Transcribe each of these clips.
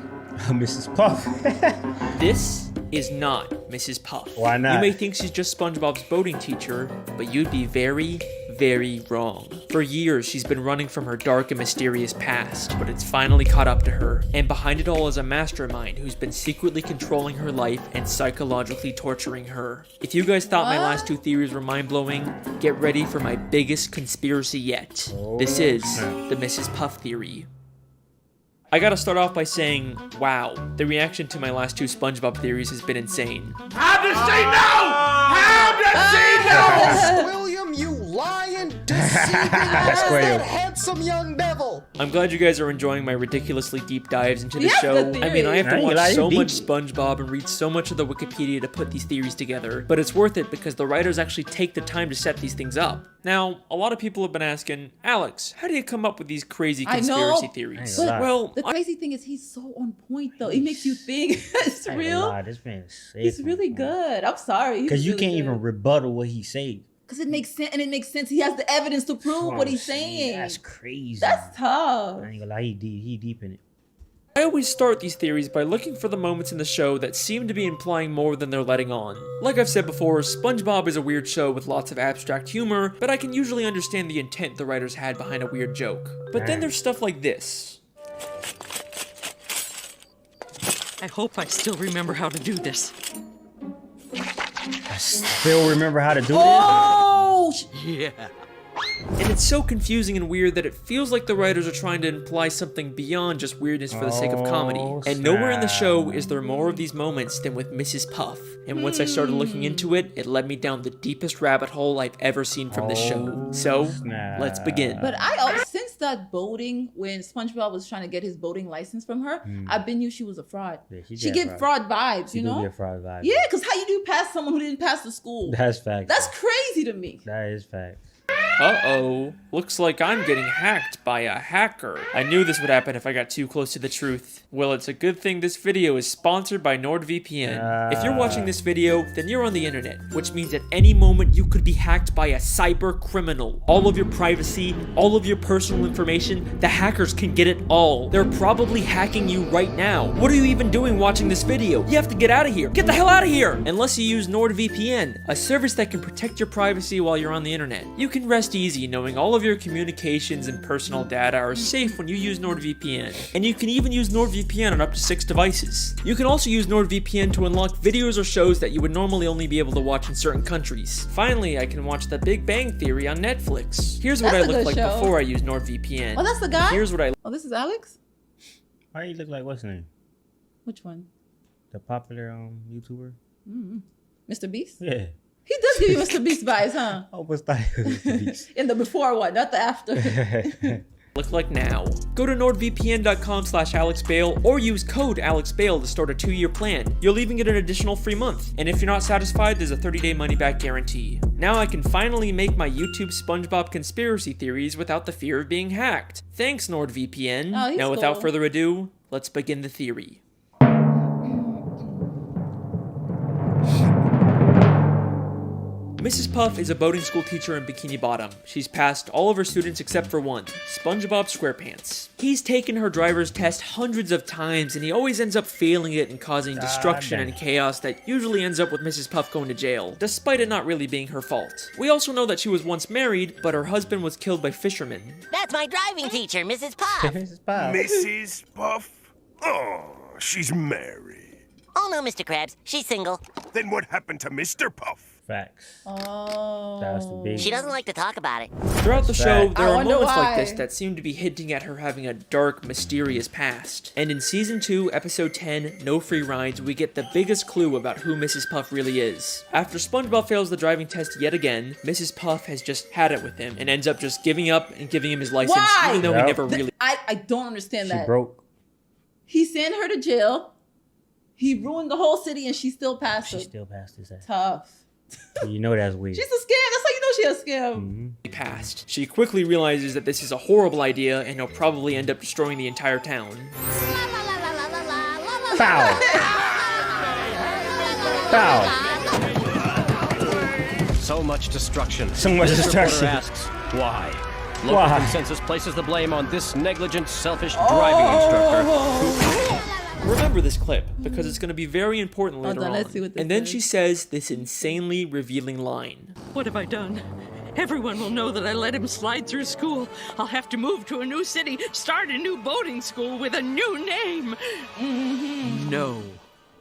Mrs. Puff. This is not Mrs. Puff. Why not? You may think she's just SpongeBob's boating teacher, but you'd be very, very wrong. For years, she's been running from her dark and mysterious past, but it's finally caught up to her. And behind it all is a mastermind who's been secretly controlling her life and psychologically torturing her. If you guys thought my last two theories were mind-blowing, get ready for my biggest conspiracy yet. This is the Mrs. Puff theory. I gotta start off by saying, wow, the reaction to my last two SpongeBob theories has been insane. How does she know? How does she know? William, you lying, deceiving ass, that handsome young devil. I'm glad you guys are enjoying my ridiculously deep dives into the Yes, show. the I mean, I have to theory. watch so much SpongeBob and read so much of the Wikipedia to put these theories together, but it's worth it because the writers actually take the time to set these things up. Now, a lot of people have been asking, Alex, how do you come up with these crazy conspiracy theories? But well, The crazy thing is he's so on point though. It makes you think it's real. This man is sick, He's really good. I'm sorry. Because you can't even rebuttal what he said. Because it makes sense, and it makes sense. He has the evidence to prove what he's saying. That's crazy. That's tough. I ain't gonna lie, he deep in it. I always start these theories by looking for the moments in the show that seem to be implying more than they're letting on. Like I've said before, SpongeBob is a weird show with lots of abstract humor, but I can usually understand the intent the writers had behind a weird joke. But then there's stuff like this. I hope I still remember how to do this. I still remember how to do Oh! Yeah. And it's so confusing and weird that it feels like the writers are trying to imply something beyond just weirdness for the sake of comedy. And nowhere in the show is there more of these moments than with Mrs. Puff. And once I started looking into it, it led me down the deepest rabbit hole I've ever seen from this show. So, let's begin. But since that boating, when SpongeBob was trying to get his boating license from her, I've been knew she was a fraud. Yeah, she get fraud vibes, you know? Get fraud vibes. Yeah, because how you do pass someone who didn't pass the school? That's fact. That's crazy to me. That is fact. Uh-oh. Looks like I'm getting hacked by a hacker. I knew this would happen if I got too close to the truth. Well, it's a good thing this video is sponsored by NordVPN. If you're watching this video, then you're on the internet, which means at any moment you could be hacked by a cyber criminal. All of your privacy, all of your personal information, the hackers can get it all. They're probably hacking you right now. What are you even doing watching this video? You have to get out of here. Get the hell out of here! Unless you use NordVPN, a service that can protect your privacy while you're on the internet. You can rest easy knowing all of your communications and personal data are safe when you use NordVPN. And you can even use NordVPN on up to 6 devices. You can also use NordVPN to unlock videos or shows that you would normally only be able to watch in certain countries. Finally, I can watch The Big Bang Theory on Netflix. Here's what That's I a look good like show. before I use NordVPN. Oh, that's the guy? Here's what I Oh, this is Alex? Why you look like what's his name? Which one? The popular YouTuber? Mr. Beast? Yeah. He does give you Mr. Beast vibes, huh? I almost thought it was Mr. Beast. In the before one, not the after. look like now. Go to nordvpn.com/AlexBale or use code AlexBale to start a 2-year plan. You'll even get an additional free month. And if you're not satisfied, there's a 30-day money-back guarantee. Now I can finally make my YouTube SpongeBob conspiracy theories without the fear of being hacked. Thanks, NordVPN. Oh, he's now without cool. further ado, let's begin the theory. Mrs. Puff is a boating school teacher in Bikini Bottom. She's passed all of her students except for one, SpongeBob SquarePants. He's taken her driver's test hundreds of times and he always ends up failing it and causing destruction and chaos that usually ends up with Mrs. Puff going to jail, despite it not really being her fault. We also know that she was once married, but her husband was killed by fishermen. That's my driving teacher, Mrs. Puff. Mrs. Puff. Mrs. Puff? Oh, she's married. Oh no, Mr. Krabs, she's single. Then what happened to Mr. Puff? Facts. Oh. That's the big. She doesn't like to talk about it. Throughout the show, Fact. there I are wonder moments like why. this that seem to be hinting at her having a dark, mysterious past. And in Season 2, Episode 10, No Free Rides, we get the biggest clue about who Mrs. Puff really is. After SpongeBob fails the driving test yet again, Mrs. Puff has just had it with him and ends up just giving up and giving him his license, Why? even though he Yep. never really... I don't understand She that. broke. He sent her to jail. He ruined the whole city and she still passed She him. still passed his ass. Tough. You know that's weird. She's a scam. That's how you know she a scam. passed. She quickly realizes that this is a horrible idea and he'll probably end up destroying the entire town. Foul. Foul. So much destruction. So much This destruction. reporter asks, why? Local Why? consensus places the blame on this negligent, selfish driving instructor who remember this clip because it's going to be very important later Hold on, on. let's see what this And then is. she says this insanely revealing line. What have I done? Everyone will know that I let him slide through school. I'll have to move to a new city, start a new boating school with a new name. No.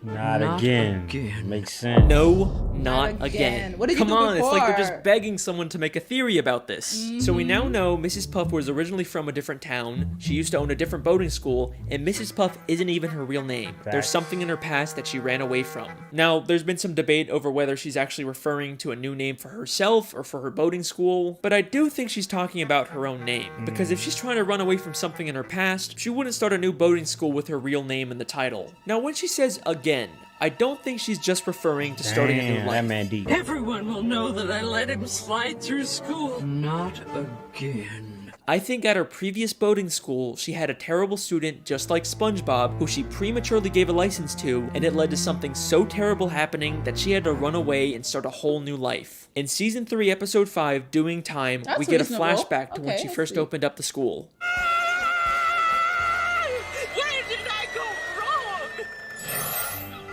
Not again. Makes sense. No, not again. What did you Come do on, it's like they're before? just begging someone to make a theory about this. So we now know Mrs. Puff was originally from a different town, she used to own a different boating school, and Mrs. Puff isn't even her real name. There's something in her past that she ran away from. Now, there's been some debate over whether she's actually referring to a new name for herself or for her boating school, but I do think she's talking about her own name, because if she's trying to run away from something in her past, she wouldn't start a new boating school with her real name in the title. Now, when she says again, I don't think she's just referring to starting a new Damn, life. that man deep. Everyone will know that I let him slide through school. Not again. I think at her previous boating school, she had a terrible student just like SpongeBob who she prematurely gave a license to, and it led to something so terrible happening that she had to run away and start a whole new life. In Season 3, Episode 5, Doing Time, That's we get a reasonable. flashback to when Okay, she I first see. opened up the school. Where did I go wrong?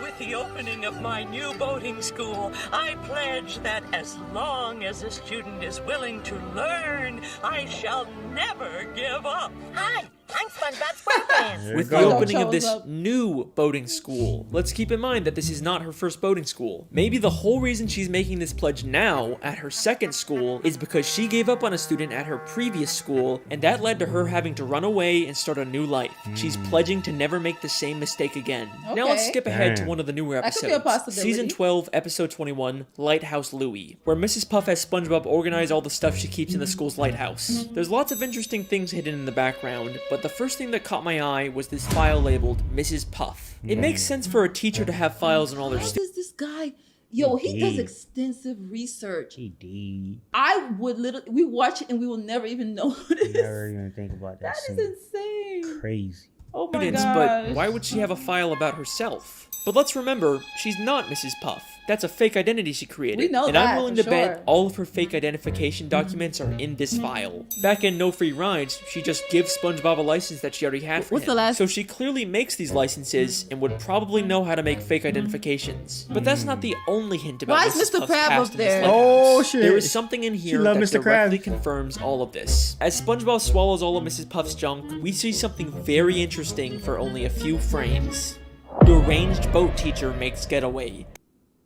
With the opening of my new boating school, I pledge that as long as a student is willing to learn, I shall never give up. Hi, I'm SpongeBob SquarePants. With go. the opening of Chose this up. new boating school. Let's keep in mind that this is not her first boating school. Maybe the whole reason she's making this pledge now at her second school is because she gave up on a student at her previous school, and that led to her having to run away and start a new life. She's pledging to never make the same mistake again. Now let's Okay. skip ahead to Damn. one of the newer That episodes. could be a possibility. Season 12, Episode 21, Lighthouse Louie, where Mrs. Puff has SpongeBob organize all the stuff she keeps in the school's lighthouse. There's lots of interesting things hidden in the background, but the first thing that caught my eye was this file labeled Mrs. Puff. It makes sense for a teacher to have files on all their How students. does this guy? Yo, he does Indeed. extensive research. She did. I would literally, we watch it and we will never even know this. Never even think about that. That is scene. insane. Crazy. Oh my But gosh. why would she have a file about herself? But let's remember, she's not Mrs. Puff. That's a fake identity she created. We know and that, I'm willing for to bet sure. all of her fake identification documents are in this file. Back in No Free Rides, she just gives SpongeBob a license that she already had for What's him. the last- So she clearly makes these licenses and would probably know how to make fake identifications. But that's not the only hint about Why is Mrs. Mr. Puff's Crab past up in this there? lighthouse. Oh, shit. There is something in here love that Mr. Crab. directly confirms all of this. As SpongeBob swallows all of Mrs. Puff's junk, we see something very interesting for only a few frames. Deranged boat teacher makes getaway.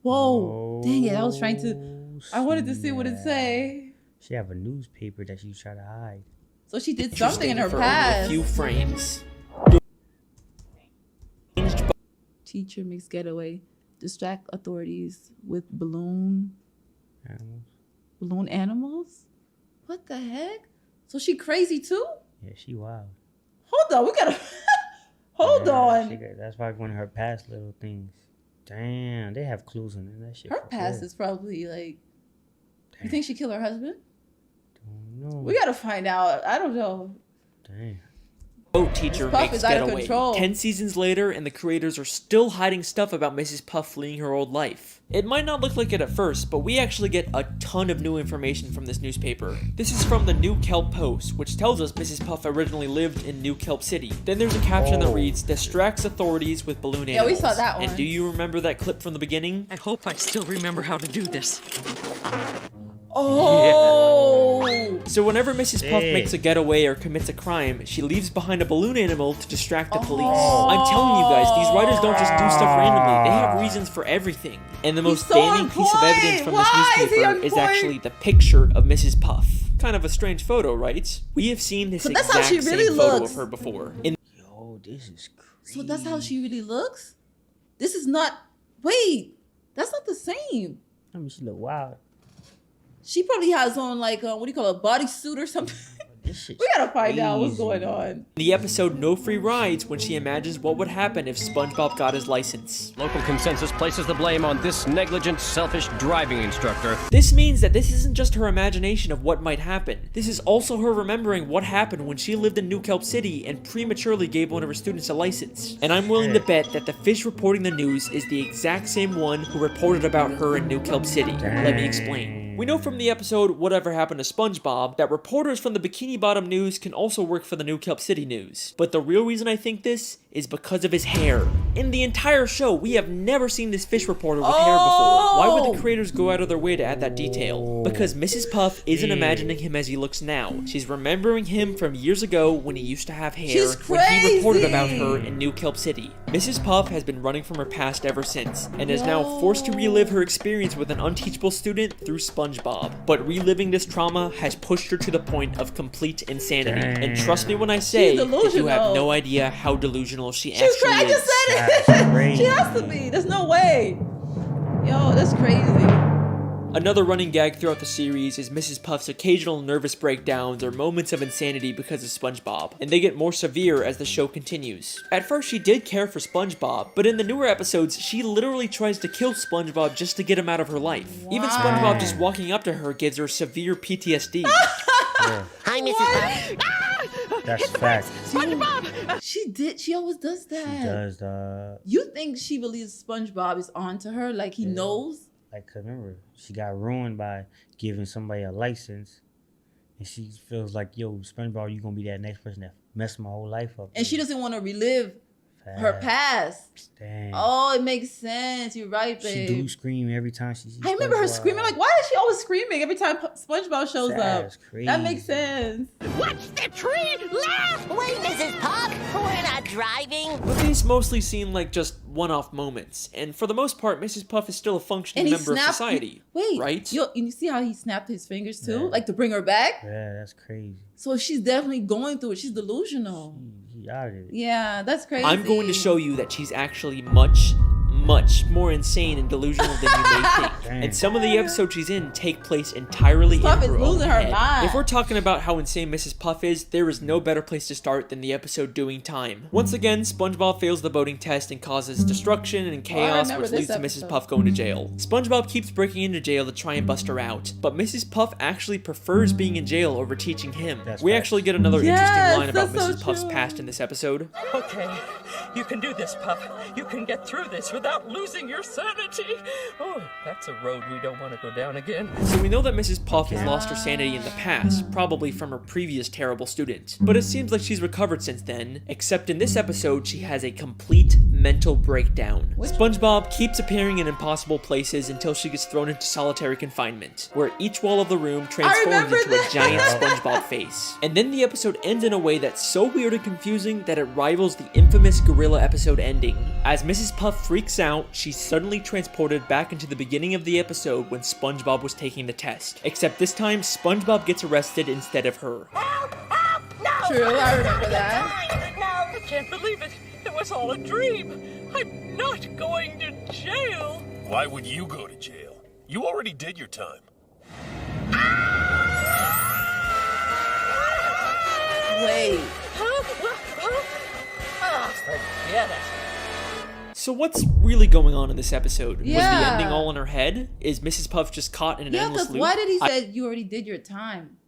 Whoa. Dang it. I was trying to, Oh, I wanted to see what it snap. say. She have a newspaper that she try to hide. So she did something in her For only a past. few frames. Deranged Teacher makes getaway. Distract authorities with balloon animals? What the heck? So she crazy too? Yeah, she wild. Hold on, we gotta hold Yeah, on. that's probably one of her past little things. Damn, they have clues in there. That shit. Her for past real. is probably like, you think she killed her husband? Don't know. We gotta find out. I don't know. Damn. boat teacher Puff makes is out of getaway. control. 10 seasons later, and the creators are still hiding stuff about Mrs. Puff fleeing her old life. It might not look like it at first, but we actually get a ton of new information from this newspaper. This is from the New Kelp Post, which tells us Mrs. Puff originally lived in New Kelp City. Then there's a caption that reads, distracts authorities with balloon Yeah, we animals. saw that one. And do you remember that clip from the beginning? I hope I still remember how to do this. Oh! So whenever Mrs. Puff Hey. makes a getaway or commits a crime, she leaves behind a balloon animal to distract the police. I'm telling you guys, these writers don't just do stuff randomly. They have reasons for everything. And the most so damning on piece of evidence point. from Why this is he on newspaper is point? actually the picture of Mrs. Puff. Kind of a strange photo, right? We have seen this But that's how exact she really same photo looks. of her before. In Yo, this is crazy. So that's how she really looks? This is not. Wait, that's not the same. I mean, she look wild. She probably has on like what do you call it, a bodysuit or something. This shit. We gotta find out what's going on. the episode No Free Rides, when she imagines what would happen if SpongeBob got his license. Local consensus places the blame on this negligent, selfish driving instructor. This means that this isn't just her imagination of what might happen. This is also her remembering what happened when she lived in New Kelp City and prematurely gave one of her students a license. And I'm willing to bet that the fish reporting the news is the exact same one who reported about her in New Kelp City. Let me explain. We know from the episode Whatever Happened to SpongeBob that reporters from the Bikini Bottom News can also work for the new Kelp City News. But the real reason I think this is because of his hair. In the entire show, we have never seen this fish reporter with hair before. Why would the creators go out of their way to add that detail? Because Mrs. Puff isn't imagining him as he looks now. She's remembering him from years ago when he used to have hair when he reported about her in New Kelp City. Mrs. Puff has been running from her past ever since, and is now forced to relive her experience with an unteachable student through SpongeBob. But reliving this trauma has pushed her to the point of complete insanity. And trust me when I say that you have no idea how delusional she actually is. I just said it! She has to be. There's no way. Yo, that's crazy. Another running gag throughout the series is Mrs. Puff's occasional nervous breakdowns or moments of insanity because of SpongeBob, and they get more severe as the show continues. At first she did care for SpongeBob, but in the newer episodes she literally tries to kill SpongeBob just to get him out of her life. Even SpongeBob just walking up to her gives her severe PTSD. Hi, Mrs. Puff. That's fact. SpongeBob! She always does that. She does, dog. You think she believes SpongeBob is onto her, like he knows? Like, remember, she got ruined by giving somebody a license. And she feels like, yo, SpongeBob, you gonna be that next person that messed my whole life up. And she doesn't want to relive her past. Damn. Oh, it makes sense. You're right, babe. She do scream every time she sees I remember her screaming. Like, why is she always screaming every time SpongeBob shows up? That's crazy. That makes sense. Watch the tree laugh! Wait, Mrs. Puff, we're not driving. But these mostly seem like just one-off moments, and for the most part, Mrs. Puff is still a functioning member of society. Wait, right? You see how he snapped his fingers too, like to bring her back? Yeah, that's crazy. So she's definitely going through it. She's delusional. He out of it. Yeah, that's crazy. I'm going to show you that she's actually much more insane and delusional than you may think. And some of the episodes she's in take place entirely in her own head. If we're talking about how insane Mrs. Puff is, there is no better place to start than the episode Doing Time. Once again, SpongeBob fails the boating test and causes destruction and chaos, which leads to Mrs. Puff going to jail. SpongeBob keeps breaking into jail to try and bust her out, but Mrs. Puff actually prefers being in jail over teaching him. We actually get another interesting line about Mrs. Puff's past in this episode. Okay, you can do this, Puff. You can get through this without losing your sanity. Oh, that's a road we don't want to go down again. So we know that Mrs. Puff has lost her sanity in the past, probably from her previous terrible student. But it seems like she's recovered since then, except in this episode she has a complete mental breakdown. SpongeBob keeps appearing in impossible places until she gets thrown into solitary confinement, where each wall of the room transforms into a giant SpongeBob face. And then the episode ends in a way that's so weird and confusing that it rivals the infamous gorilla episode ending. As Mrs. Puff freaks out, she's suddenly transported back into the beginning of the episode when SpongeBob was taking the test. Except this time, SpongeBob gets arrested instead of her. Help! Help! No! True, I remember that. No! I can't believe it. It was all a dream. I'm not going to jail. Why would you go to jail? You already did your time. Wait. Forget it. So what's really going on in this episode? Was the Yeah. ending all in her head? Is Mrs. Puff just caught in an Yeah, endless because loop? why did he say you already did your time?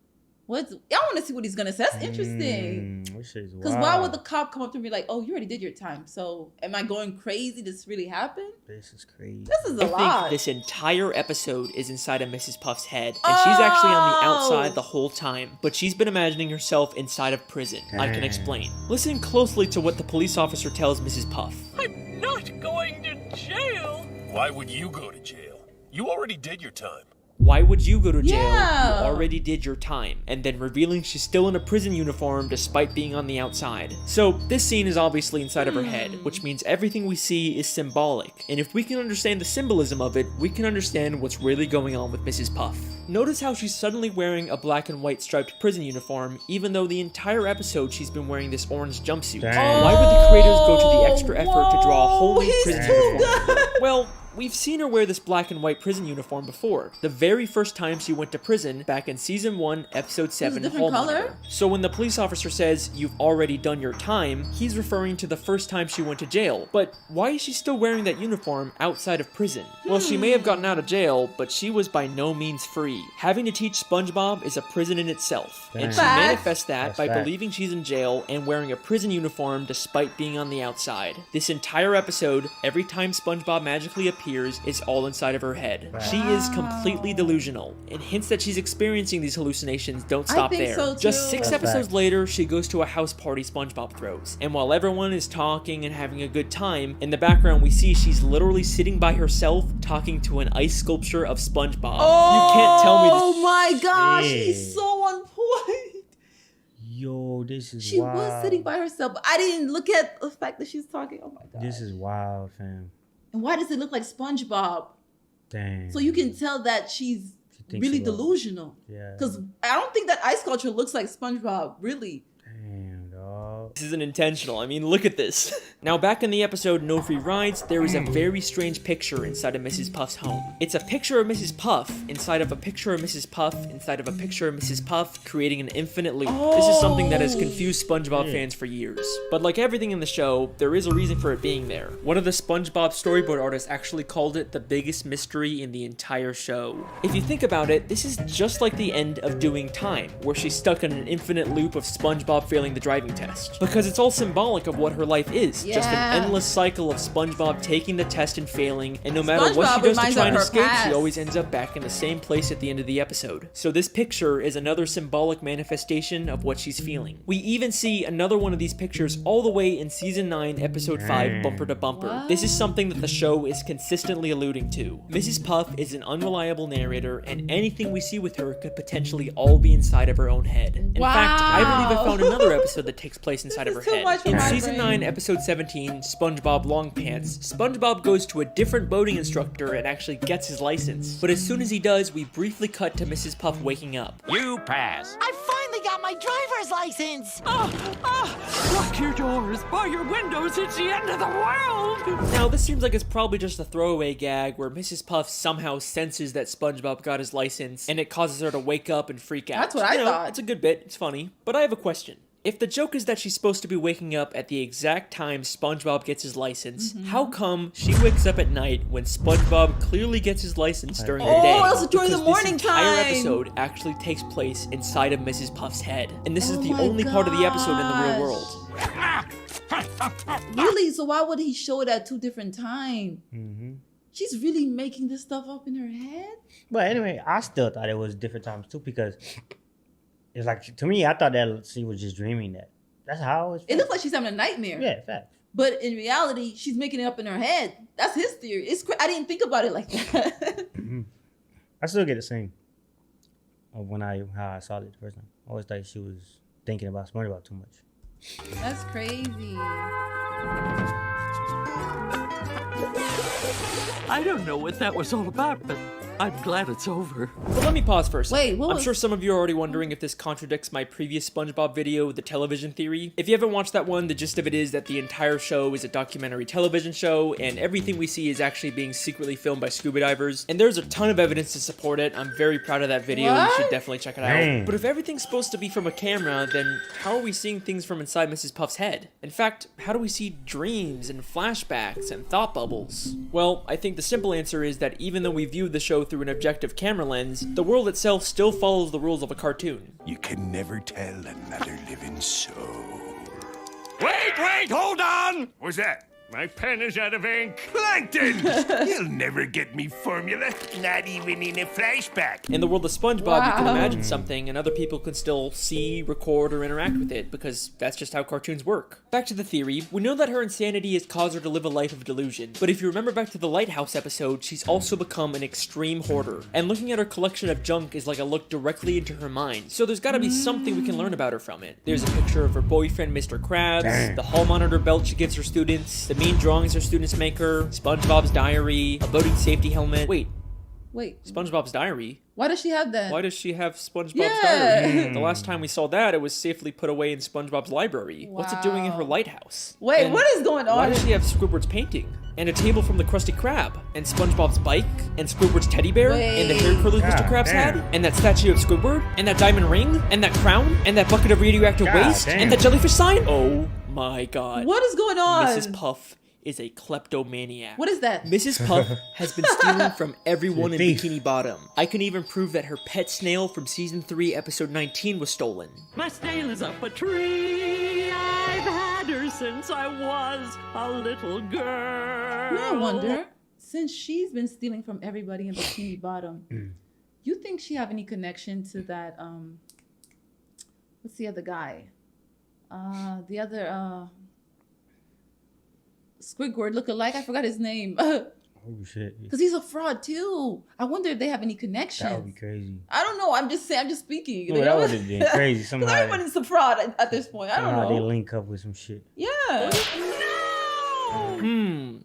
I want to see what he's gonna say. That's interesting. Because why would the cop come up to me like, "Oh, you already did your time"? So am I going crazy? Did this really happen? This is crazy. This is a I lot. think this entire episode is inside of Mrs. Puff's head, and she's actually on the outside the whole time, but she's been imagining herself inside of prison. I can explain. Listen closely to what the police officer tells Mrs. Puff. I'm not going to jail. Why would you go to jail? You already did your time. Why would you go to jail? Yeah. You already did your time. And then revealing she's still in a prison uniform despite being on the outside. So this scene is obviously inside of her head, which means everything we see is symbolic. And if we can understand the symbolism of it, we can understand what's really going on with Mrs. Puff. Notice how she's suddenly wearing a black and white striped prison uniform, even though the entire episode she's been wearing this orange jumpsuit. Why would the creators go to the extra effort to draw a whole new prison uniform? Well, we've seen her wear this black and white prison uniform before. The very first time she went to prison, back in Season 1, Episode 7, Hall Monitor. So when the police officer says, "You've already done your time," he's referring to the first time she went to jail. But why is she still wearing that uniform outside of prison? Well, she may have gotten out of jail, but she was by no means free. Having to teach SpongeBob is a prison in itself. And she manifests that by believing she's in jail and wearing a prison uniform despite being on the outside. This entire episode, every time SpongeBob magically appears, appears is all inside of her head. She is completely delusional, and hints that she's experiencing these hallucinations don't stop think there. so, too. Just 6 That's episodes fact. later, she goes to a house party SpongeBob throws, and while everyone is talking and having a good time, in the background we see she's literally sitting by herself talking to an ice sculpture of SpongeBob. You can't tell me this. Oh my gosh, Shit. he's so on point. Yo, this is She wild. was sitting by herself, but I didn't look at the fact that she's talking. Oh my god. This is wild, fam. And why does it look like SpongeBob? Dang. So you can tell that she's thinks really about it. delusional. Yeah. Because I don't think that ice sculpture looks like SpongeBob, really. Damn, dog. This isn't intentional. I mean, look at this. Now, back in the episode No Free Rides, there is a very strange picture inside of Mrs. Puff's home. It's a picture of Mrs. Puff inside of a picture of Mrs. Puff inside of a picture of Mrs. Puff, creating an infinite loop. This is something that has confused SpongeBob fans for years. But like everything in the show, there is a reason for it being there. One of the SpongeBob storyboard artists actually called it the biggest mystery in the entire show. If you think about it, this is just like the end of Doing Time, where she's stuck in an infinite loop of SpongeBob failing the driving test. Because it's all symbolic of what her life is. Just an endless cycle of SpongeBob taking the test and failing, and no matter what she does to try and escape, she always ends up back in the same place at the end of the episode. So this picture is another symbolic manifestation of what she's feeling. We even see another one of these pictures all the way in Season 9, Episode 5, Bumper to Bumper. This is something that the show is consistently alluding to. Mrs. Puff is an unreliable narrator, and anything we see with her could potentially all be inside of her own head. In fact, I believe I found another episode that takes place inside of her head. In Season 9, Episode 17, SpongeBob Long Pants, SpongeBob goes to a different boating instructor and actually gets his license. But as soon as he does, we briefly cut to Mrs. Puff waking up. You pass. I finally got my driver's license. Lock your doors, bar your windows, it's the end of the world! Now, this seems like it's probably just a throwaway gag where Mrs. Puff somehow senses that SpongeBob got his license, and it causes her to wake up and freak out. That's what I thought. It's a good bit, it's funny. But I have a question. If the joke is that she's supposed to be waking up at the exact time SpongeBob gets his license, how come she wakes up at night when SpongeBob clearly gets his license during the day? Oh, it's during the Because morning this entire time. episode actually takes place inside of Mrs. Puff's head. And this is the only part of the episode in the real world. Really? So why would he show it at 2 different times? She's really making this stuff up in her head? But anyway, I still thought it was different times too, because it's like, to me, I thought that she was just dreaming that. That's how it's. It looks like she's having a nightmare. Yeah, fact. But in reality, she's making it up in her head. That's his theory. I didn't think about it like that. I still get the same of how I saw it the first time. I always thought she was thinking about SpongeBob too much. That's crazy. I don't know what that was all about, but I'm glad it's over. But let me pause for a second. Wait, what I'm was- sure some of you are already wondering if this contradicts my previous SpongeBob video, The Television Theory. If you haven't watched that one, the gist of it is that the entire show is a documentary television show, and everything we see is actually being secretly filmed by scuba divers. And there's a ton of evidence to support it. I'm very proud of that video. You should definitely check it out. Dang. But if everything's supposed to be from a camera, then how are we seeing things from inside Mrs. Puff's head? In fact, how do we see dreams and flashbacks and thought bubbles? Well, I think the simple answer is that even though we view the show through an objective camera lens, the world itself still follows the rules of a cartoon. You can never tell another living soul. Wait, hold on! What's that? My pen is out of ink. Plankton! You'll never get me formula, not even in a flashback. In the world of SpongeBob, you can imagine something and other people can still see, record, or interact with it because that's just how cartoons work. Back to the theory, we know that her insanity has caused her to live a life of delusion, but if you remember back to the Lighthouse episode, she's also become an extreme hoarder, and looking at her collection of junk is like a look directly into her mind, so there's gotta be something we can learn about her from it. There's a picture of her boyfriend, Mr. Krabs, the hall monitor belt she gives her students, the mean drawings her students make her, SpongeBob's diary, a boating safety helmet. Wait, SpongeBob's diary? Why does she have that? Why does she have SpongeBob's diary? The last time we saw that, it was safely put away in SpongeBob's library. What's it doing in her lighthouse? Wait, And what is going on? Why does she have Squidward's painting? And a table from the Krusty Krab? And SpongeBob's bike? And Squidward's teddy bear? And the hair curlers Mr. Krabs had? And that statue of Squidward? And that diamond ring? And that crown? And that bucket of radioactive waste? And that jellyfish sign? Oh my god. What is going on? Mrs. Puff is a kleptomaniac. What is that? Mrs. Puff has been stealing from everyone in Bikini Bottom. I can even prove that her pet snail from Season 3, Episode 19 was stolen. My snail is up a tree. I've had her since I was a little girl. No wonder. since she's been stealing from everybody in Bikini Bottom, you think she have any connection to that? What's the other guy? The other Squidward look-alike. I forgot his name. Oh shit. Because he's a fraud too. I wonder if they have any connection. That would be crazy. I don't know. I'm just saying. I'm just speaking. No, that would have been crazy. Somehow Everybody's a fraud at this point. I don't know. they link up with some shit. Yeah.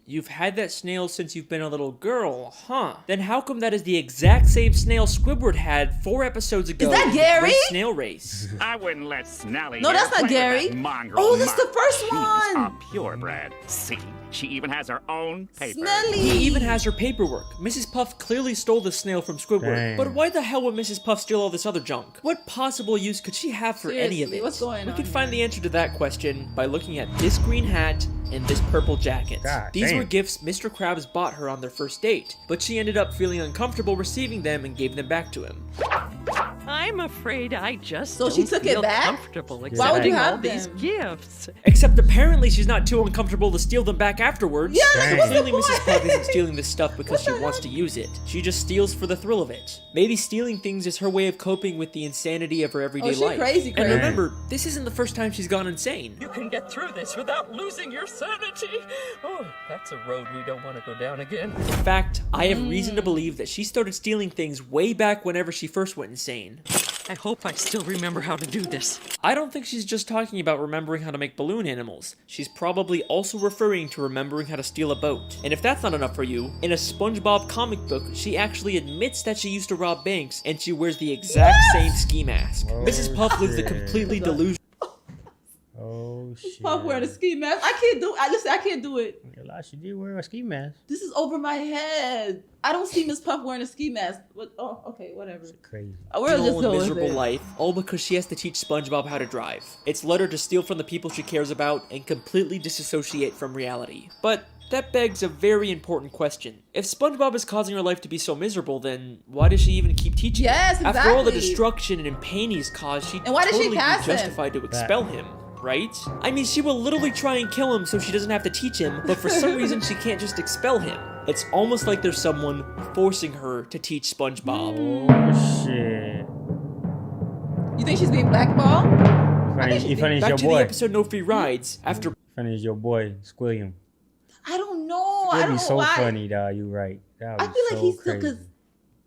You've had that snail since you've been a little girl, huh? Then how come that is the exact same snail Squidward had 4 episodes ago? Is that Gary? Great Snail Race. I wouldn't let Snelly. No, that's not Gary. Oh, that's the first one. She's a purebred. See, she even has her own paper. Snelly. He even has her paperwork. Mrs. Puff clearly stole the snail from Squidward. Dang. But why the hell would Mrs. Puff steal all this other junk? What possible use could she have for any of Seriously, it? what's going We on can here? find the answer to that question by looking at this green hat and this purple jacket. God These damn. were gifts Mr. Krabs bought her on their first date, but she ended up feeling uncomfortable receiving them and gave them back to him. I'm afraid I just So don't she took it feel back? comfortable Why would accepting you have all these them? gifts. Except apparently she's not too uncomfortable to steal them back afterwards. Yeah, Dang. what's the Clearly point? Mrs. Puff isn't stealing this stuff because What she the wants heck? to use it. She just steals for the thrill of it. Maybe stealing things is her way of coping with the insanity of her everyday she life. crazy, And crazy. remember, this isn't the first time she's gone insane. You can get through this without losing your sanity. Oh, that's a road we don't want to go down again. In fact, I have reason to believe that she started stealing things way back whenever she first went insane. I hope I still remember how to do this. I don't think she's just talking about remembering how to make balloon animals. She's probably also referring to remembering how to steal a boat. And if that's not enough for you, in a SpongeBob comic book, she actually admits that she used to rob banks and she wears the exact same ski mask. Mrs. Puff lives a shit. completely delusional. Oh shit. Puff wearing a ski mask. I can't do. I can't do it. She did wear a ski mask. This is over my head. I don't see Miss Puff wearing a ski mask. But, oh, okay, whatever. Crazy. We're just and going with miserable it. life, all because she has to teach SpongeBob how to drive. It's led her to steal from the people she cares about and completely disassociate from reality. But that begs a very important question. If SpongeBob is causing her life to be so miserable, then why does she even keep teaching? Yes, him? After all the exactly. destruction and pain he's caused, she'd And why did she totally pass be him? justified to expel him. Right? I mean, she will literally try and kill him so she doesn't have to teach him, but for some reason she can't just expel him. It's almost like there's someone forcing her to teach SpongeBob. Oh shit. You think she's being blackballed? You funny as Back your to the boy. episode No Free Rides. After Funny as your boy, Squilliam. I don't know. I That'd don't be know so why. funny, dog. You right. That I would feel be like so he's still crazy. because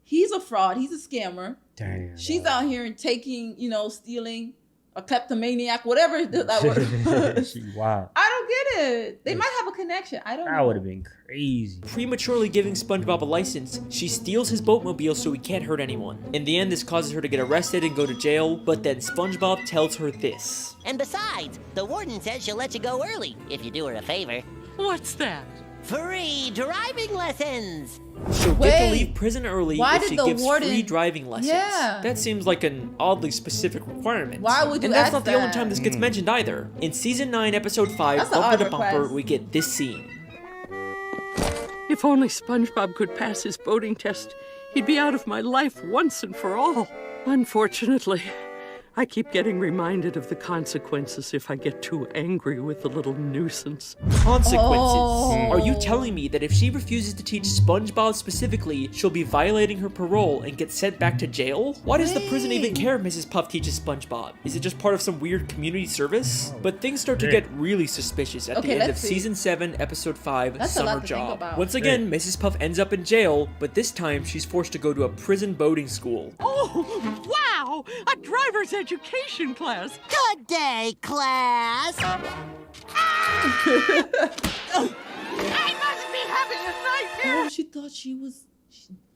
he's a fraud. He's a scammer. Damn. She's dog. out here and taking, stealing, a kleptomaniac, whatever that word was. She wild. I don't get it. They might have a connection. I don't know. That would have been crazy. prematurely giving SpongeBob a license, she steals his boatmobile so he can't hurt anyone. In the end, this causes her to get arrested and go to jail, but then SpongeBob tells her this. And besides, the warden says she'll let you go early if you do her a favor. What's that? Free driving lessons! She'll get to Wait, leave prison early why if did she the gives warden- free driving lessons. Yeah. That seems like an oddly specific requirement. Why would you And that's ask not the only that? time this gets mentioned either. In Season 9, Episode 5, That's an Bumper odd to Bumper, request. we get this scene. If only SpongeBob could pass his boating test, he'd be out of my life once and for all. Unfortunately, I keep getting reminded of the consequences if I get too angry with the little nuisance. Consequences. Oh. Are you telling me that if she refuses to teach SpongeBob specifically, she'll be violating her parole and get sent back to jail? Why does the prison even care if Mrs. Puff teaches SpongeBob? Is it just part of some weird community service? But things start to get really suspicious at the Okay, end of let's see. Season 7, Episode 5, That's a lot Summer to think Job. about. Once again, Mrs. Puff ends up in jail, but this time she's forced to go to a prison boating school. Oh, wow! A driver's education class! Good day, class! I must be having a nightmare! Oh, she thought she was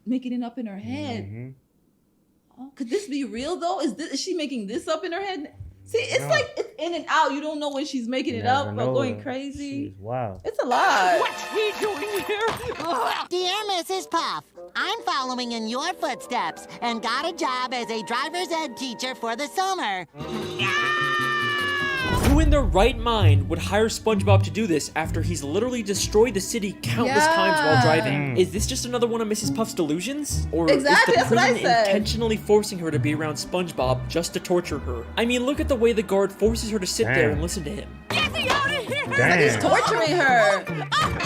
making it up in her head. Mhm. Oh, could this be real though? Is she making this up in her head? See, it's like it's in and out. You don't know when she's making it up Never or know. going crazy. She's wild. It's a lot. What's he doing here? Ugh. Dear Mrs. Puff, I'm following in your footsteps and got a job as a driver's ed teacher for the summer. Who in their right mind would hire SpongeBob to do this after he's literally destroyed the city countless times while driving? Is this just another one of Mrs. Puff's delusions? Or Exactly, is the that's what I prison said. intentionally forcing her to be around SpongeBob just to torture her? I mean, look at the way the guard forces her to sit there Damn. and listen to him. Get me out of here! Damn. Torturing her.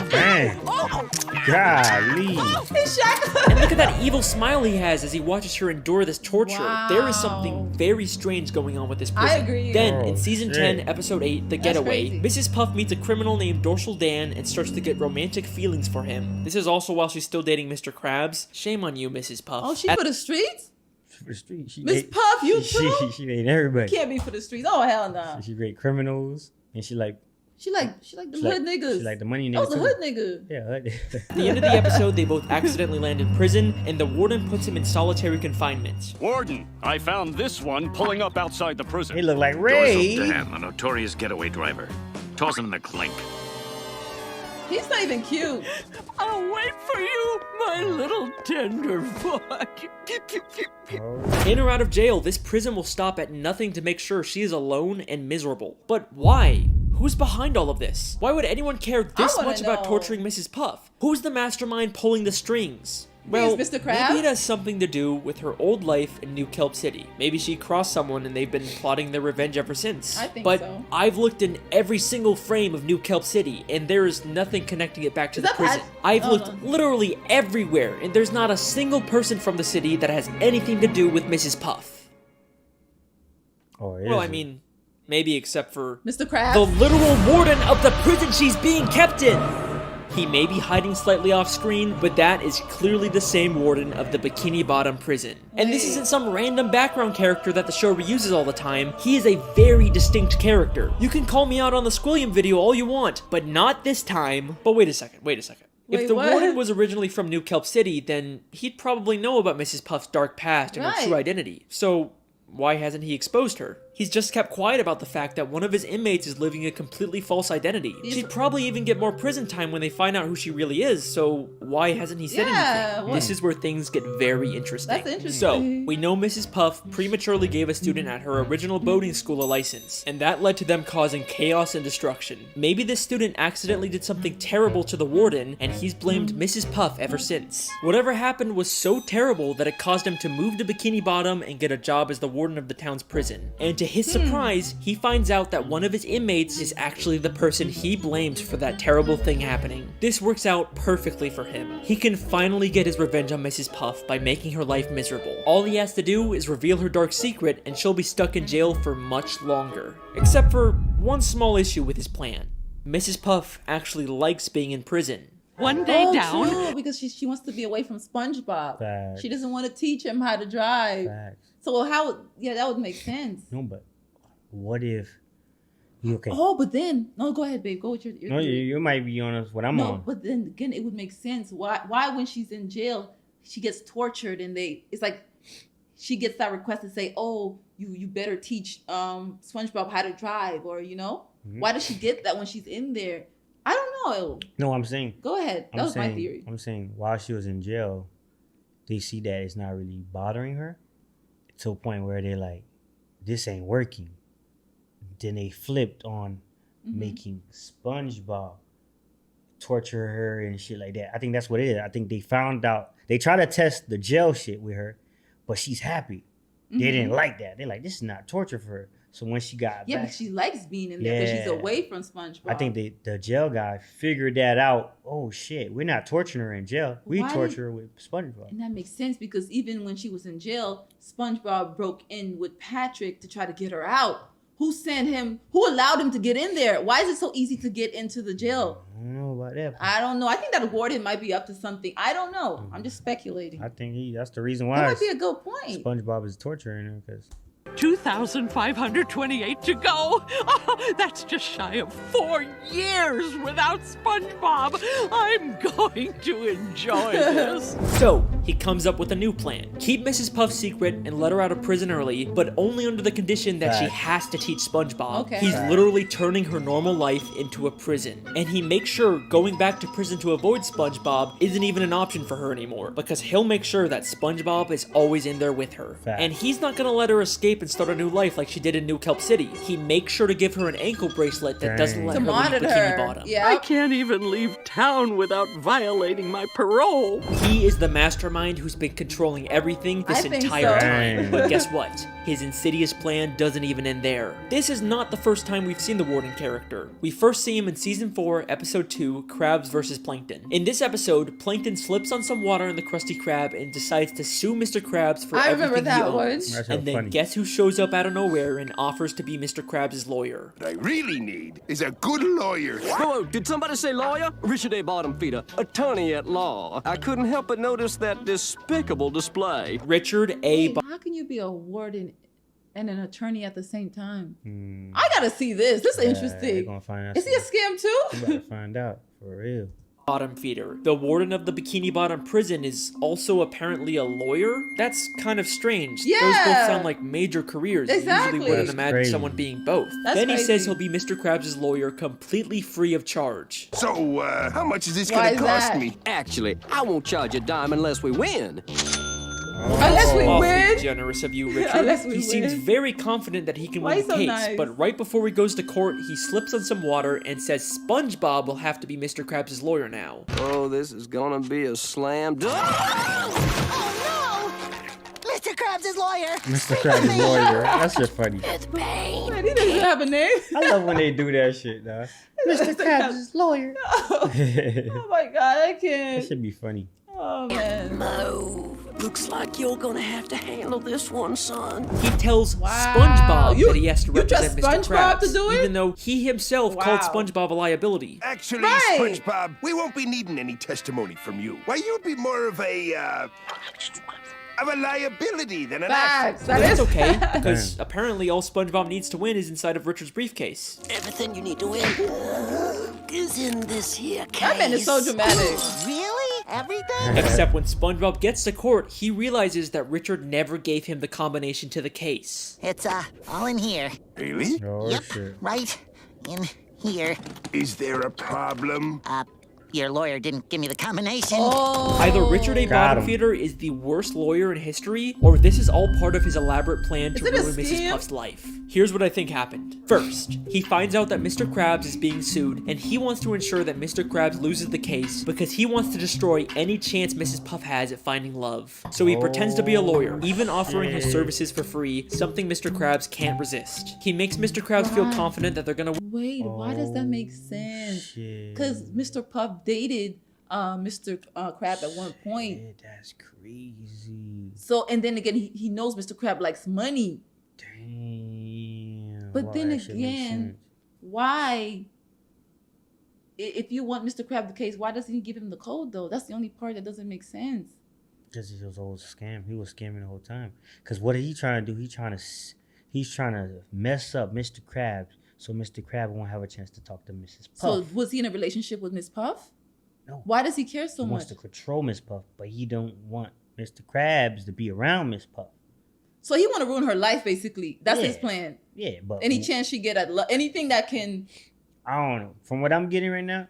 Damn. Oh, Golly. He's shackled. And look at that evil smile he has as he watches her endure this torture. Wow. There is something very strange going on with this prison. I agree. Then, in Oh, season shit. 10, episode 8, The That's Getaway, crazy. Mrs. Puff meets a criminal named Dorsal Dan and starts to get romantic feelings for him. This is also while she's still dating Mr. Krabs. Shame on you, Mrs. Puff. Oh, she for the streets? For the street. She Miss date- Puff, you she, too? She date everybody. Can't be for the streets. Oh, hell no. She rate criminals, and she like She like the she hood like, niggas. She like the money That niggas was a too. hood nigga. Yeah, hood. At the end of the episode, they both accidentally land in prison, and the warden puts him in solitary confinement. Warden, I found this one pulling up outside the prison. He look like Ray. Dorsal Dan, a notorious getaway driver. Toss him in the clink. He's not even cute. I'll wait for you, my little tender boy. In or out of jail, this prison will stop at nothing to make sure she is alone and miserable. But why? Who's behind all of this? Why would anyone care this wanna much about know. torturing Mrs. Puff? Who's the mastermind pulling the strings? Well, Mr. Krabs? maybe it has something to do with her old life in New Kelp City. Maybe she crossed someone and they've been plotting their revenge ever since. I think but so. I've looked in every single frame of New Kelp City and there is nothing connecting it back to Is the that prison. Pat? I've Oh, looked no. literally everywhere and there's not a single person from the city that has anything to do with Mrs. Puff. Oh, Well, I mean, maybe except for Mr. Krabs. the literal warden of the prison she's being kept in. He may be hiding slightly off screen, but that is clearly the same warden of the Bikini Bottom prison. And this isn't some random background character that the show reuses all the time. He is a very distinct character. You can call me out on the Squilliam video all you want, but not this time. But wait a second. If Wait, the what? warden was originally from New Kelp City, then he'd probably know about Mrs. Puff's dark past and her Right. true identity. So why hasn't he exposed her? He's just kept quiet about the fact that one of his inmates is living a completely false identity. She'd probably even get more prison time when they find out who she really is, so why hasn't he said anything? what- This is where things get very interesting. That's interesting. So, we know Mrs. Puff prematurely gave a student at her original boating school a license, and that led to them causing chaos and destruction. Maybe this student accidentally did something terrible to the warden, and he's blamed Mrs. Puff ever since. Whatever happened was so terrible that it caused him to move to Bikini Bottom and get a job as the warden of the town's prison. And to his surprise, he finds out that one of his inmates is actually the person he blames for that terrible thing happening. This works out perfectly for him. He can finally get his revenge on Mrs. Puff by making her life miserable. All he has to do is reveal her dark secret and she'll be stuck in jail for much longer. Except for one small issue with his plan. Mrs. Puff actually likes being in prison. One day down. True, because she wants to be away from SpongeBob. Facts. She doesn't want to teach him how to drive. Facts. So that would make sense. No, but what if you okay? Oh, but then go ahead, babe. Go with your No, you might be on what I'm no, on. but then again, it would make sense. Why when she's in jail, she gets tortured and it's like she gets that request to say, oh, you better teach SpongeBob how to drive, or why does she get that when she's in there? I don't know. No, I'm saying. Go ahead. That was my theory. I'm saying while she was in jail, they see that it's not really bothering her to a point where they're like, this ain't working. Then they flipped on making SpongeBob torture her and shit like that. I think that's what it is. I think they found out. They try to test the jail shit with her, but she's happy. They didn't like that. They're like, this is not torture for her. So when she got Yeah, back, but she likes being in there because she's Yeah. away from SpongeBob. I think the jail guy figured that out. Oh shit, we're not torturing her in jail. We Why torture her with SpongeBob. And that makes sense because even when she was in jail, SpongeBob broke in with Patrick to try to get her out. Who sent him? Who allowed him to get in there? Why is it so easy to get into the jail? I don't know about that. I don't know. I think that warden might be up to something. I don't know. I'm just speculating. I think that's the reason That why might be a good point. SpongeBob is torturing her because 2,528 to go. Oh, that's just shy of 4 years without SpongeBob. I'm going to enjoy this. So, he comes up with a new plan. Keep Mrs. Puff secret and let her out of prison early, but only under the condition that she Facts. has to teach SpongeBob. Okay. He's Facts. literally turning her normal life into a prison. And he makes sure going back to prison to avoid SpongeBob isn't even an option for her anymore, because he'll make sure that SpongeBob is always in there with her. Facts. And he's not gonna let her escape and start a new life like she did in New Kelp City. He makes sure to give her an ankle bracelet that doesn't Dang. let To her leave monitor Bikini her. Bottom. I Yeah. can't even leave town without violating my parole. He is the mastermind mastermind who's been controlling everything this I think entire so. time. But guess what? His insidious plan doesn't even end there. This is not the first time we've seen the Warden character. We first see him in Season 4, Episode 2, Crabs vs. Plankton. In this episode, Plankton slips on some water in the Krusty Krab and decides to sue Mr. Krabs for everything he owns. And then guess who shows up out of nowhere and offers to be Mr. Krabs' lawyer? What I really need is a good lawyer. Whoa, did somebody say lawyer? Richard BottomFeeder, attorney at law. I couldn't help but notice that despicable display. Richard How can you be a warden and an attorney at the same time? I gotta see this. This is interesting. Gonna find out Is he a scam too? We about to find out for real. BottomFeeder. The warden of the Bikini Bottom prison is also apparently a lawyer? That's kind of strange. Yeah. Those both sound like major careers. Exactly. You usually wouldn't That's imagine crazy. someone being both. That's Then he crazy. says he'll be Mr. Krabs' lawyer completely free of charge. So, how much is this Why gonna is cost that? me? Actually, I won't charge a dime unless we win. Unless we Awfully win. generous of you, Richard. Unless we He seems win. very confident that he can Why win the so case, nice? but right before he goes to court, he slips on some water and says SpongeBob will have to be Mr. Krabs' lawyer now. Oh, this is gonna be a slam dunk. Oh no! Mr. Krabs' lawyer! Mr. Krabs' lawyer. That's just funny. It's pain! Man, he doesn't have a name. I love when they do that shit, dog. Mr. Krabs' lawyer. Oh my god, I That can't. should be funny. Oh man. Oh, looks like you're gonna have to handle this one, son. He tells Wow. SpongeBob that he has to You trust represent Mr. SpongeBob Krabs, to do it? even though he himself called Wow. SpongeBob a liability. Actually, Right. SpongeBob, we won't be needing any testimony from you. Why, you'd be more of a liability than an asset. Facts. But That that's is okay, because apparently all SpongeBob needs to win is inside of Richard's briefcase. Everything you need to win is in this here case. That man is so dramatic. Really? Everything? Except when SpongeBob gets to court, he realizes that Richard never gave him the combination to the case. It's, all in here. Really? Oh, Yep, shit. right in here. Is there a problem? Your lawyer didn't give me the combination. Oh. Either Richard Got him. BottomFeeder is the worst lawyer in history, or this is all part of his elaborate plan to Is it a ruin Mrs. scam? Puff's life. Here's what I think happened. First, he finds out that Mr. Krabs is being sued, and he wants to ensure that Mr. Krabs loses the case because he wants to destroy any chance Mrs. Puff has at finding love. So he pretends to be a lawyer, even offering his services for free, something Mr. Krabs can't resist. He makes Mr. Krabs feel confident that they're gonna Wait, why does that make sense? Shit. Because Mr. Puff dated Mr. Krab at one point. Shit, that's crazy. So, and then again, he knows Mr. Krab likes money. Damn. But Wow, then that shit makes again, sense. why? If you want Mr. Krab the case, why doesn't he give him the code though? That's the only part that doesn't make sense. Because he was always a scam. He was scamming the whole time. Because what is he trying to do? He's trying to mess up Mr. Krabs so Mr. Krabs won't have a chance to talk to Mrs. Puff. So was he in a relationship with Miss Puff? No. Why does he care so He much? wants to control Miss Puff, but he don't want Mr. Krabs to be around Miss Puff. So he want to ruin her life, basically. That's his Yeah. plan. Yeah, but Any chance she get at anything that can. I don't know. From what I'm getting right now,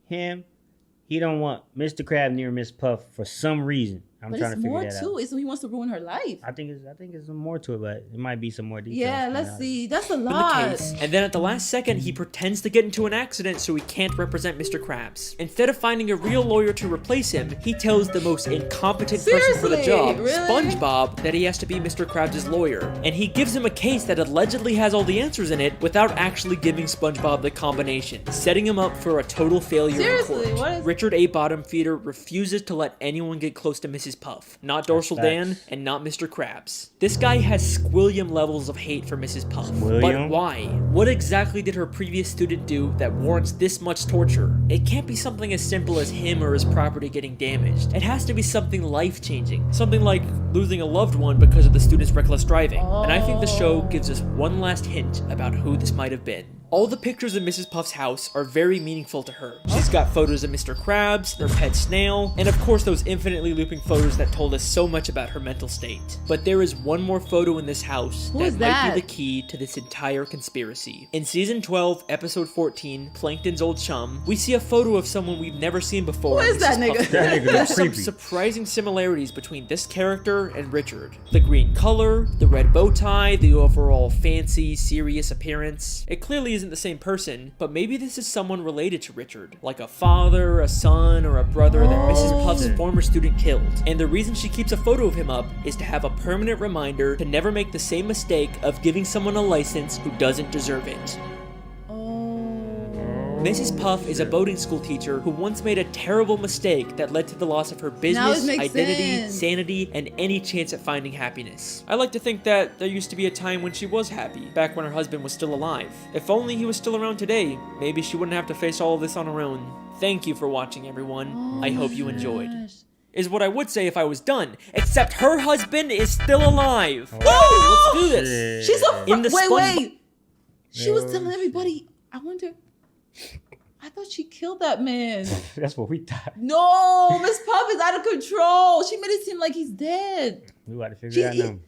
he don't want Mr. Krabs near Miss Puff for some reason. I'm But trying it's to figure more that too. out. It's he wants to ruin her life. I think it's some more to it, but it might be some more details. Yeah, coming let's out. see. That's a in the lot. case, and then at the last second, he pretends to get into an accident so he can't represent Mr. Krabs. Instead of finding a real lawyer to replace him, he tells the most incompetent person for the Seriously? job, Really? SpongeBob, that he has to be Mr. Krabs' lawyer. And he gives him a case that allegedly has all the answers in it without actually giving SpongeBob the combination, setting him up for a total failure Seriously, in court. what is- Richard BottomFeeder refuses to let anyone get close to Mrs. Puff, not Dorsal Dan, Facts. and not Mr. Krabs. This guy has squillion levels of hate for Mrs. Puff. But Squillion? why? What exactly did her previous student do that warrants this much torture? It can't be something as simple as him or his property getting damaged. It has to be something life-changing. Something like losing a loved one because of the student's reckless driving. And I think the show gives us one last hint about who this might have been. All the pictures of Mrs. Puff's house are very meaningful to her. She's got photos of Mr. Krabs, their pet snail, and of course those infinitely looping photos that told us so much about her mental state. But there is one more photo in this house Who that is might that? be the key to this entire conspiracy. In season 12, episode 14, Plankton's old chum, we see a photo of someone we've never seen before. Who is in that Mrs. nigga? Puff's That home. nigga There's is some creepy. surprising similarities between this character and Richard. The green color, the red bow tie, the overall fancy, serious appearance. It clearly isn't isn't the same person, but maybe this is someone related to Richard, like a father, a son, or a brother that Mrs. Puff's former student killed. And the reason she keeps a photo of him up is to have a permanent reminder to never make the same mistake of giving someone a license who doesn't deserve it. Mrs. Puff is a boating school teacher who once made a terrible mistake that led to the loss of her business, identity, sanity, and any chance at finding happiness. I like to think that there used to be a time when she was happy, back when her husband was still alive. If only he was still around today, maybe she wouldn't have to face all of this on her own. Thank you for watching, everyone. I hope you enjoyed. Is what I would say if I was done, except her husband is still alive. Let's do this. She's a wait. She was telling everybody, I wonder. I thought she killed that man. That's what we thought. No, Miss Puff is out of control. She made it seem like he's dead. We got to figure it out now.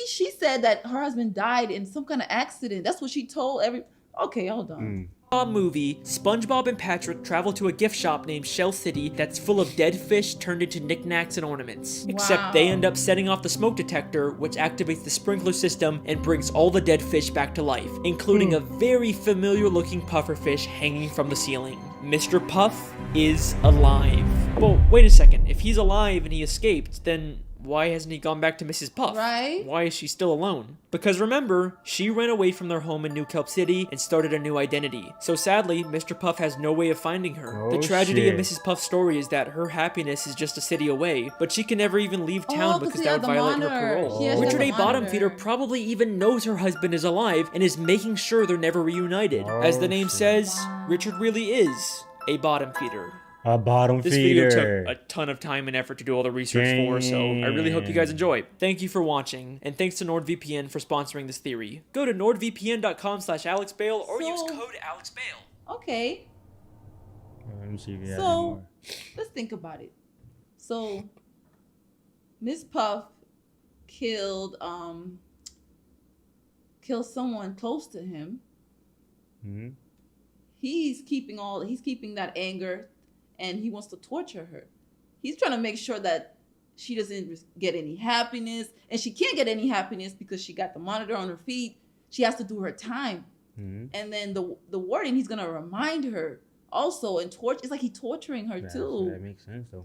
She said that her husband died in some kind of accident. That's what she told every. Okay, hold on. Movie, SpongeBob and Patrick travel to a gift shop named Kelp City that's full of dead fish turned into knickknacks and ornaments. Except they end up setting off the smoke detector, which activates the sprinkler system and brings all the dead fish back to life, including a very familiar looking pufferfish hanging from the ceiling. Mr. Puff is alive. Well, wait a second. If he's alive and he escaped, then why hasn't he gone back to Mrs. Puff? Right? Why is she still alone? Because remember, she ran away from their home in New Kelp City and started a new identity. So sadly, Mr. Puff has no way of finding her. The tragedy of Mrs. Puff's story is that her happiness is just a city away, but she can never even leave town because that would violate her parole. Richard BottomFeeder probably even knows her husband is alive and is making sure they're never reunited. As the name says, Richard really is a bottom feeder. A bottom This feeder. video took a ton of time and effort to do all the research for, so I really hope you guys enjoy. Thank you for watching, and thanks to NordVPN for sponsoring this theory. Go to nordvpn.com/AlexBale or use code AlexBale. Okay. Let me see if you have So, more. let's think about it. So, Miss Puff killed someone close to him. Mm-hmm. He's keeping that anger, and he wants to torture her. He's trying to make sure that she doesn't get any happiness, and she can't get any happiness because she got the monitor on her feet. She has to do her time. Mm-hmm. And then the warden, he's gonna remind her also, and it's like he's torturing her too. That makes sense though.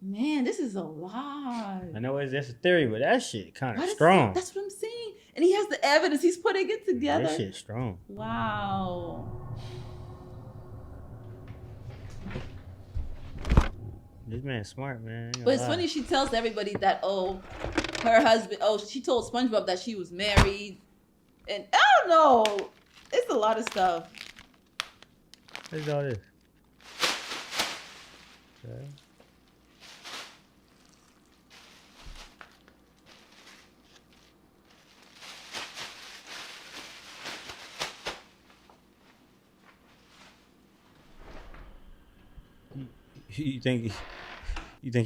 Man, this is a lot. I know that's a theory, but that shit kind of strong. That's what I'm saying. And he has the evidence. He's putting it together. That shit's strong. Wow. This man's smart, man. But it's funny, she tells everybody that, her husband, she told SpongeBob that she was married. And I don't know. It's a lot of stuff. What is all this? Okay. You think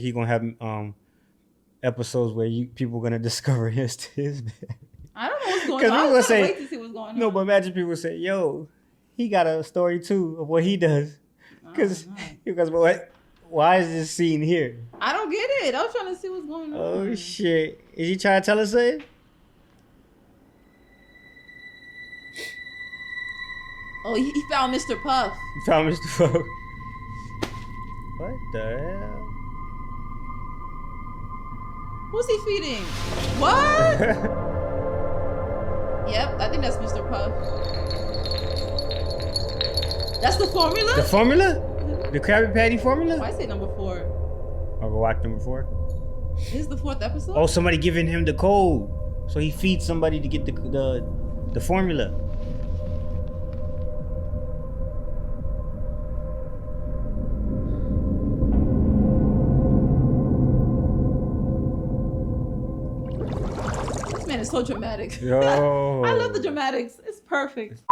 he gonna have episodes where people gonna discover his I don't know what's going on. I was gonna wait to see what's going on. No, but imagine people say, "Yo, he got a story too of what he does." Because why is this scene here? I don't get it. I was trying to see what's going on. Oh shit! Is he trying to tell us something? Oh, he found Mr. Puff. He found Mr. Puff. What the hell? Who's he feeding? What? Yep, I think that's Mr. Puff. That's the formula? The formula? The Krabby Patty formula? Why say number 4? I'll go watch number 4. This is the 4th episode? Oh, somebody giving him the code. So he feeds somebody to get the formula. This man is so dramatic. Yo. I love the dramatics. It's perfect.